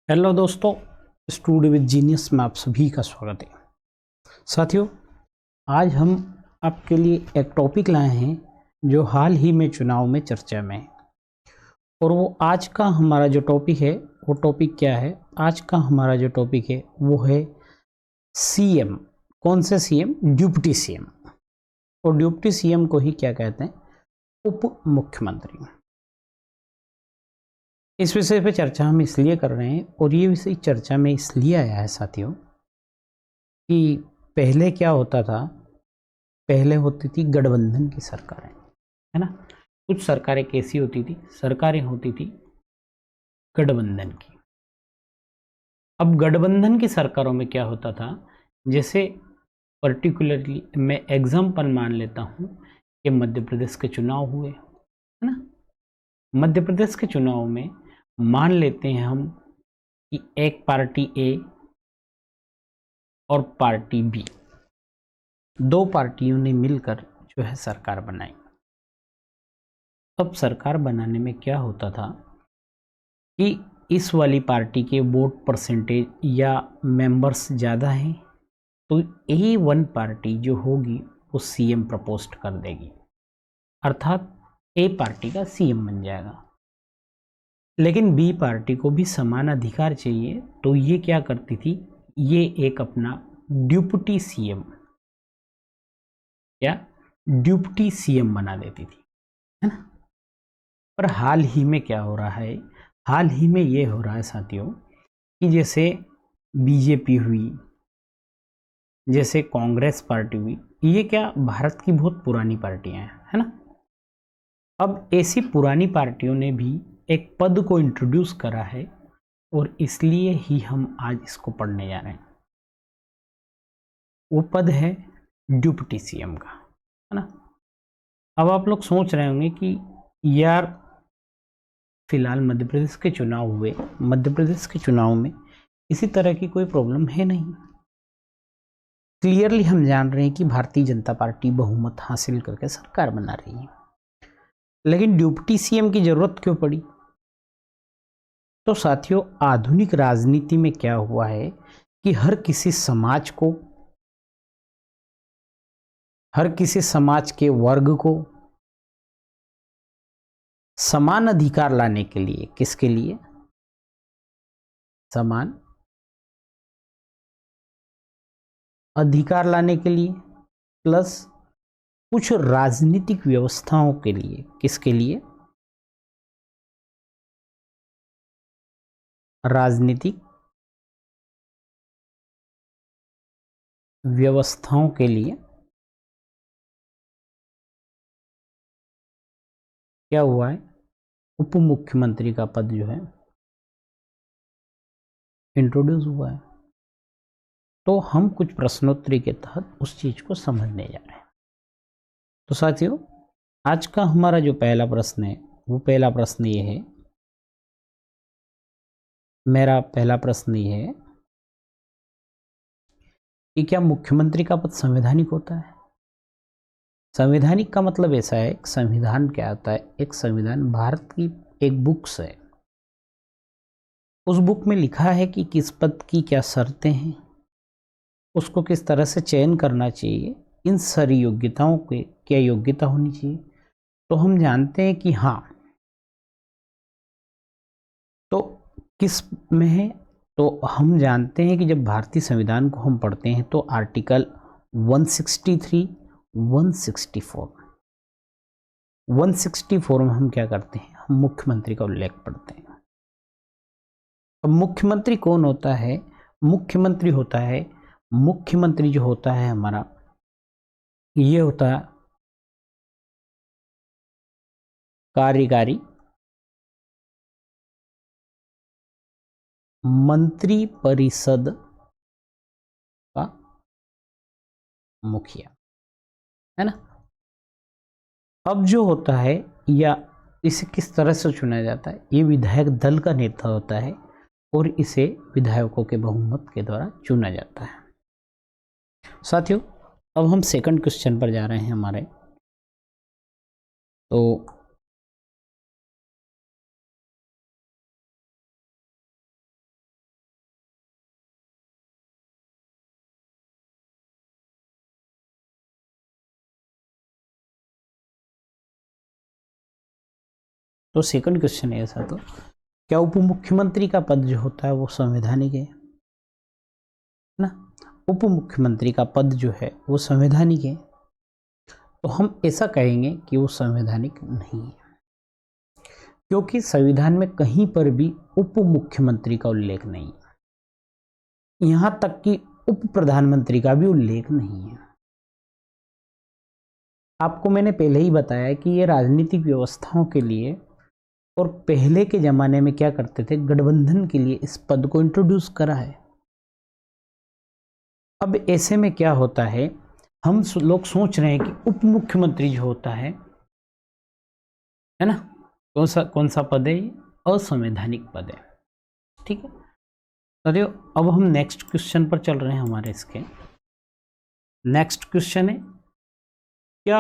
Hello दोस्तों, studio with genius में आप सभी का स्वागत है। साथियों, आज हम आपके लिए एक टॉपिक लाए हैं जो हाल ही में चुनाव में चर्चा में है। और वो आज का हमारा जो टॉपिक है, वो टॉपिक क्या है? आज का हमारा जो टॉपिक है वो है सीएम। कौन से सीएम? Deputy CM. और डिप्टी सीएम को ही क्या कहते हैं? उप मुख्यमंत्री। इस विषय पे चर्चा हम इसलिए कर रहे हैं, और ये विषय चर्चा में इसलिए आया है साथियों कि पहले क्या होता था। पहले होती थी गठबंधन की सरकारें, है ना। कुछ सरकारें कैसी होती थी? सरकारें होती थी गठबंधन की। अब गठबंधन की सरकारों में क्या होता था, जैसे पर्टिकुलरली मैं एग्जाम्पल मान लेता हूँ कि मध्य प्रदेश के चुनाव हुए, है ना। मध्य प्रदेश के चुनाव में मान लेते हैं हम कि एक पार्टी ए और पार्टी बी, दो पार्टियों ने मिलकर जो है सरकार बनाई। अब सरकार बनाने में क्या होता था कि इस वाली पार्टी के वोट परसेंटेज या मेंबर्स ज़्यादा हैं, तो A1 पार्टी जो होगी वो सीएम प्रपोस्ट कर देगी, अर्थात ए पार्टी का सीएम बन जाएगा। लेकिन बी पार्टी को भी समान अधिकार चाहिए, तो ये क्या करती थी, ये एक अपना डिप्टी सीएम या डिप्टी सीएम बना देती थी, है ना। पर हाल ही में क्या हो रहा है? हाल ही में ये हो रहा है साथियों कि जैसे बीजेपी हुई, जैसे कांग्रेस पार्टी हुई, ये क्या भारत की बहुत पुरानी पार्टियां हैं, है ना। अब ऐसी पुरानी पार्टियों ने भी एक पद को इंट्रोड्यूस करा है, और इसलिए ही हम आज इसको पढ़ने जा रहे हैं। वो पद है डिप्टी सीएम का, है ना। अब आप लोग सोच रहे होंगे कि यार, फिलहाल मध्य प्रदेश के चुनाव हुए, मध्य प्रदेश के चुनाव में इसी तरह की कोई प्रॉब्लम है नहीं। क्लियरली हम जान रहे हैं कि भारतीय जनता पार्टी बहुमत हासिल करके सरकार बना रही है। लेकिन डिप्टी सीएम की जरूरत क्यों पड़ी? तो साथियों, आधुनिक राजनीति में क्या हुआ है कि हर किसी समाज के वर्ग को समान अधिकार लाने के लिए, किसके लिए? समान अधिकार लाने के लिए, प्लस कुछ राजनीतिक व्यवस्थाओं के लिए। किसके लिए? राजनीतिक व्यवस्थाओं के लिए क्या हुआ है, उप मुख्यमंत्री का पद जो है इंट्रोड्यूस हुआ है। तो हम कुछ प्रश्नोत्तरी के तहत उस चीज को समझने जा रहे हैं। तो साथियों, आज का हमारा जो पहला प्रश्न है, वो पहला प्रश्न ये है, मेरा पहला प्रश्न ये है कि क्या मुख्यमंत्री का पद संवैधानिक होता है? संवैधानिक का मतलब ऐसा है, संविधान क्या होता है? एक संविधान भारत की एक बुक्स है। उस बुक में लिखा है कि किस पद की क्या शर्तें हैं, उसको किस तरह से चयन करना चाहिए, इन सारी योग्यताओं के क्या योग्यता होनी चाहिए। तो हम जानते हैं कि हाँ, तो किस में है? तो हम जानते हैं कि जब भारतीय संविधान को हम पढ़ते हैं तो आर्टिकल 163, 164, 164 में हम क्या करते हैं, हम मुख्यमंत्री का उल्लेख पढ़ते हैं। अब मुख्यमंत्री कौन होता है? मुख्यमंत्री होता है, मुख्यमंत्री जो होता है हमारा, ये होता है कार्यकारी मंत्री परिषद का मुखिया, है ना। अब जो होता है, या इसे किस तरह से चुना जाता है, ये विधायक दल का नेता होता है, और इसे विधायकों के बहुमत के द्वारा चुना जाता है। साथियों, अब हम सेकंड क्वेश्चन पर जा रहे हैं हमारे। तो तो सेकंड क्वेश्चन है ऐसा, तो क्या उप मुख्यमंत्री का पद जो होता है वो संवैधानिक है ना? उप मुख्यमंत्री का पद जो है वो संवैधानिक है, तो हम ऐसा कहेंगे कि वो संवैधानिक नहीं है, क्योंकि संविधान में कहीं पर भी उप मुख्यमंत्री का उल्लेख नहीं है, यहां तक कि उप प्रधानमंत्री का भी उल्लेख नहीं है। आपको मैंने पहले ही बताया कि ये राजनीतिक व्यवस्थाओं के लिए और पहले के जमाने में क्या करते थे, गठबंधन के लिए इस पद को इंट्रोड्यूस करा है। अब ऐसे में क्या होता है, हम लोग सोच रहे हैं कि उप मुख्यमंत्री जो होता है ना, कौन सा पद है, असंवैधानिक पद है। ठीक है, अरे अब हम नेक्स्ट क्वेश्चन पर चल रहे हैं हमारे। इसके नेक्स्ट क्वेश्चन है, क्या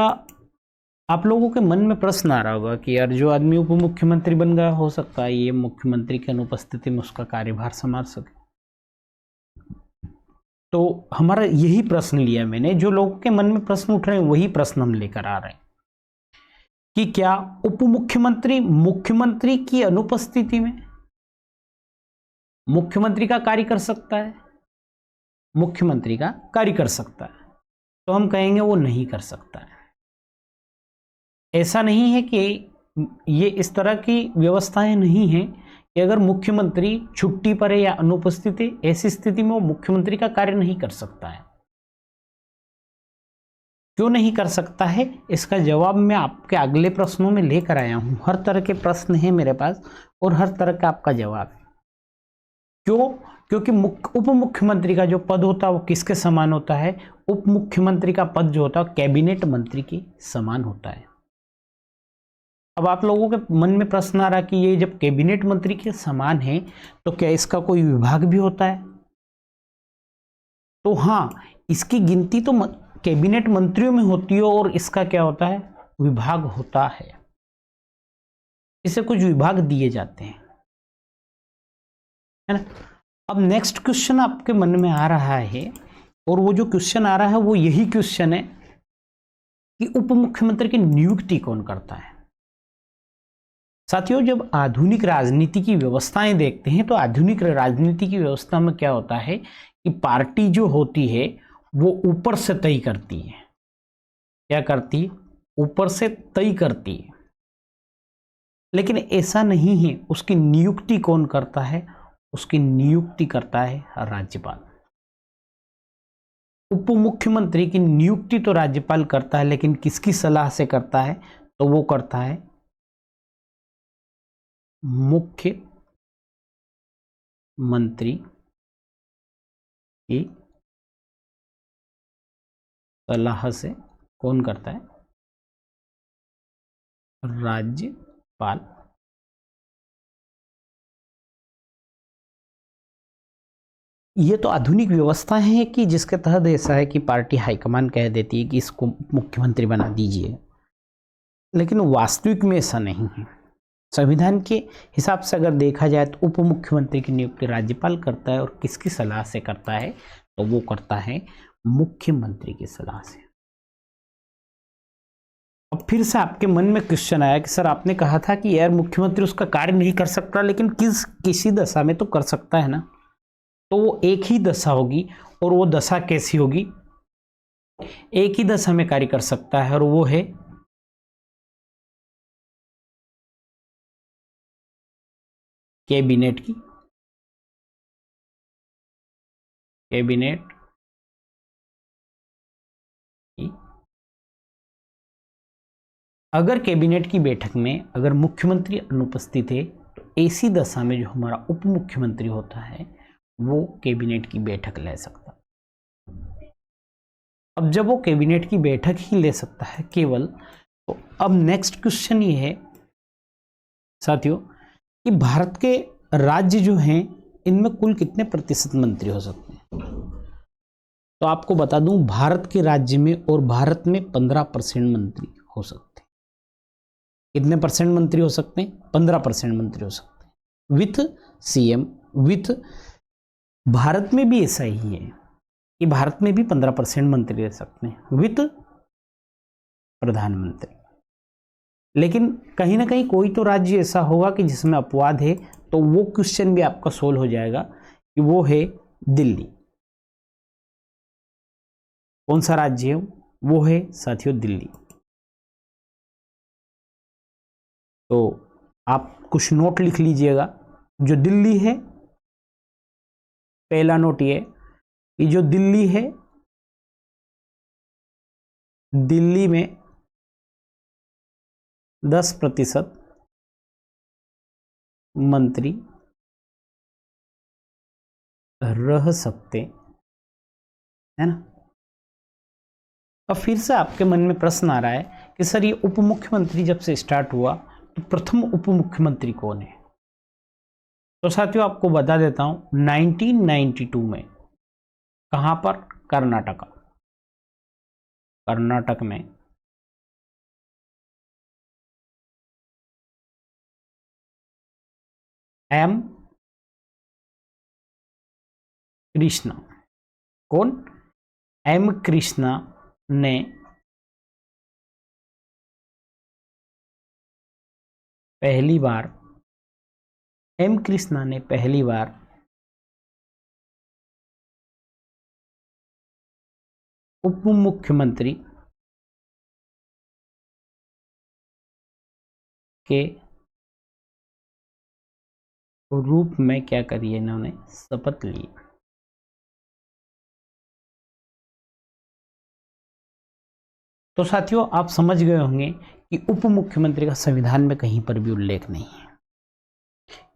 आप लोगों के मन में प्रश्न आ रहा होगा कि यार जो आदमी उप मुख्यमंत्री बन गया, हो सकता है ये मुख्यमंत्री की अनुपस्थिति में उसका कार्यभार संभाल सके। तो हमारा यही प्रश्न लिया मैंने, जो लोगों के मन में प्रश्न उठ रहे हैं वही प्रश्न हम लेकर आ रहे हैं कि क्या उप मुख्यमंत्री मुख्यमंत्री की अनुपस्थिति में मुख्यमंत्री का कार्य कर सकता है? मुख्यमंत्री का कार्य कर सकता है, तो हम कहेंगे वो नहीं कर सकता है। ऐसा नहीं है कि ये इस तरह की व्यवस्थाएं नहीं है कि अगर मुख्यमंत्री छुट्टी पर है या अनुपस्थित है, ऐसी स्थिति में वो मुख्यमंत्री का कार्य नहीं कर सकता है। क्यों नहीं कर सकता है, इसका जवाब मैं आपके अगले प्रश्नों में लेकर आया हूं। हर तरह के प्रश्न हैं मेरे पास और हर तरह का आपका जवाब है। क्यों? क्योंकि उप मुख्यमंत्री का जो पद होता है वो किसके समान होता है? उप मुख्यमंत्री का पद जो होता है कैबिनेट मंत्री के समान होता है। अब आप लोगों के मन में प्रश्न आ रहा कि ये जब कैबिनेट मंत्री के समान है तो क्या इसका कोई विभाग भी होता है? तो हाँ, इसकी गिनती तो कैबिनेट मंत्रियों में होती है और इसका क्या होता है, विभाग होता है। इसे कुछ विभाग दिए जाते हैं, है ना। अब नेक्स्ट क्वेश्चन आपके मन में आ रहा है, और वो जो क्वेश्चन आ रहा है वो यही क्वेश्चन है कि उप मुख्यमंत्री की नियुक्ति कौन करता है। साथियों, जब आधुनिक राजनीति की व्यवस्थाएं देखते हैं तो आधुनिक राजनीति की व्यवस्था में क्या होता है कि पार्टी जो होती है वो ऊपर से तय करती है। क्या करती है? ऊपर से तय करती है। लेकिन ऐसा नहीं है। उसकी नियुक्ति कौन करता है? उसकी नियुक्ति करता है राज्यपाल। उप मुख्यमंत्री की नियुक्ति तो राज्यपाल करता है, लेकिन किसकी सलाह से करता है? तो वो करता है मुख्य मंत्री की सलाह से। कौन करता है? राज्यपाल। ये तो आधुनिक व्यवस्था है कि जिसके तहत ऐसा है कि पार्टी हाईकमान कह देती है कि इसको मुख्यमंत्री बना दीजिए, लेकिन वास्तविक में ऐसा नहीं है। संविधान के हिसाब से अगर देखा जाए तो उप मुख्यमंत्री की नियुक्ति राज्यपाल करता है, और किसकी सलाह से करता है? तो वो करता है मुख्यमंत्री की सलाह से। अब फिर से आपके मन में क्वेश्चन आया कि सर आपने कहा था कि यार मुख्यमंत्री उसका कार्य नहीं कर सकता, लेकिन किसी दशा में तो कर सकता है ना। तो वो एक ही दशा होगी, और वो दशा कैसी होगी? एक ही दशा में कार्य कर सकता है, और वो है कैबिनेट की। कैबिनेट की अगर कैबिनेट की बैठक में अगर मुख्यमंत्री अनुपस्थित है तो ऐसी दशा में जो हमारा उप मुख्यमंत्री होता है वो कैबिनेट की बैठक ले सकता है। अब जब वो कैबिनेट की बैठक ही ले सकता है केवल, तो अब नेक्स्ट क्वेश्चन ये है साथियों कि भारत के राज्य जो हैं इनमें कुल कितने प्रतिशत मंत्री हो सकते हैं? तो आपको बता दूं, भारत के राज्य में और भारत में 15% मंत्री हो सकते हैं। कितने परसेंट मंत्री हो सकते हैं? 15% मंत्री हो सकते हैं विथ सीएम। विथ भारत में भी ऐसा ही है कि भारत में भी 15% मंत्री रह सकते हैं विथ प्रधानमंत्री। लेकिन कहीं ना कहीं कोई तो राज्य ऐसा होगा कि जिसमें अपवाद है, तो वो क्वेश्चन भी आपका सोल्व हो जाएगा कि वो है दिल्ली। कौन सा राज्य है वो है साथियों दिल्ली। तो आप कुछ नोट लिख लीजिएगा। जो दिल्ली है, पहला नोट ये कि जो दिल्ली है, दिल्ली में 10% मंत्री रह सकते है ना। अब फिर से आपके मन में प्रश्न आ रहा है कि सर ये उप मुख्यमंत्री जब से स्टार्ट हुआ तो प्रथम उप मुख्यमंत्री कौन है। तो साथियों आपको बता देता हूं 1992 में कहां पर, कर्नाटक, कर्नाटक में एम कृष्णा। कौन? एम कृष्णा ने पहली बार, एम कृष्णा ने पहली बार उप मुख्यमंत्री के रूप में क्या करी, इन्होंने शपथ ली। तो साथियों आप समझ गए होंगे कि उप मुख्यमंत्री का संविधान में कहीं पर भी उल्लेख नहीं है।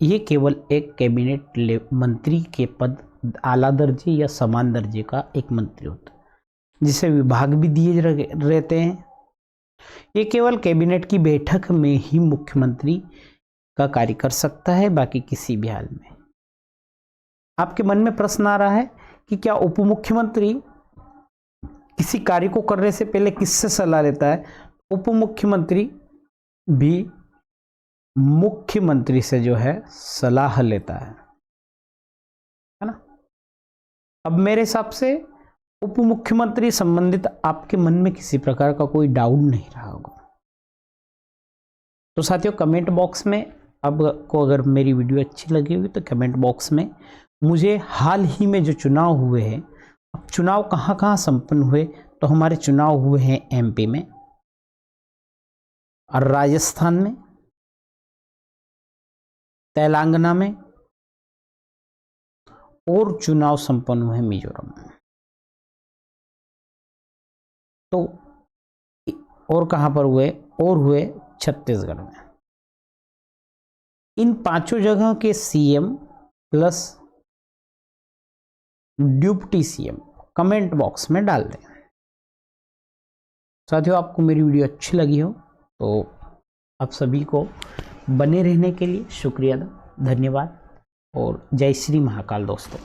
ये केवल एक कैबिनेट मंत्री के पद, आला दर्जे या समान दर्जे का एक मंत्री होता है, जिसे विभाग भी दिए रहते हैं। ये केवल कैबिनेट की बैठक में ही मुख्यमंत्री का कार्य कर सकता है, बाकी किसी भी हाल में। आपके मन में प्रश्न आ रहा है कि क्या उप मुख्यमंत्री किसी कार्य को करने से पहले किससे सलाह लेता है? उप मुख्यमंत्री भी मुख्यमंत्री से जो है सलाह लेता है ना। अब मेरे हिसाब से उप मुख्यमंत्री संबंधित आपके मन में किसी प्रकार का कोई डाउट नहीं रहा होगा। तो साथियों कमेंट बॉक्स में आपको अगर मेरी वीडियो अच्छी लगी हुई तो कमेंट बॉक्स में मुझे हाल ही में जो चुनाव हुए हैं, अब चुनाव कहाँ कहाँ संपन्न हुए, तो हमारे चुनाव हुए हैं एमपी में और राजस्थान में, तेलंगाना में, और चुनाव संपन्न हुए मिजोरम में। तो और कहां पर हुए? और हुए छत्तीसगढ़ में। इन पांचों जगह के CM plus deputy CM comment box में डाल दें। साथियों आपको मेरी वीडियो अच्छी लगी हो तो आप सभी को बने रहने के लिए शुक्रिया, धन्यवाद और जय श्री महाकाल दोस्तों।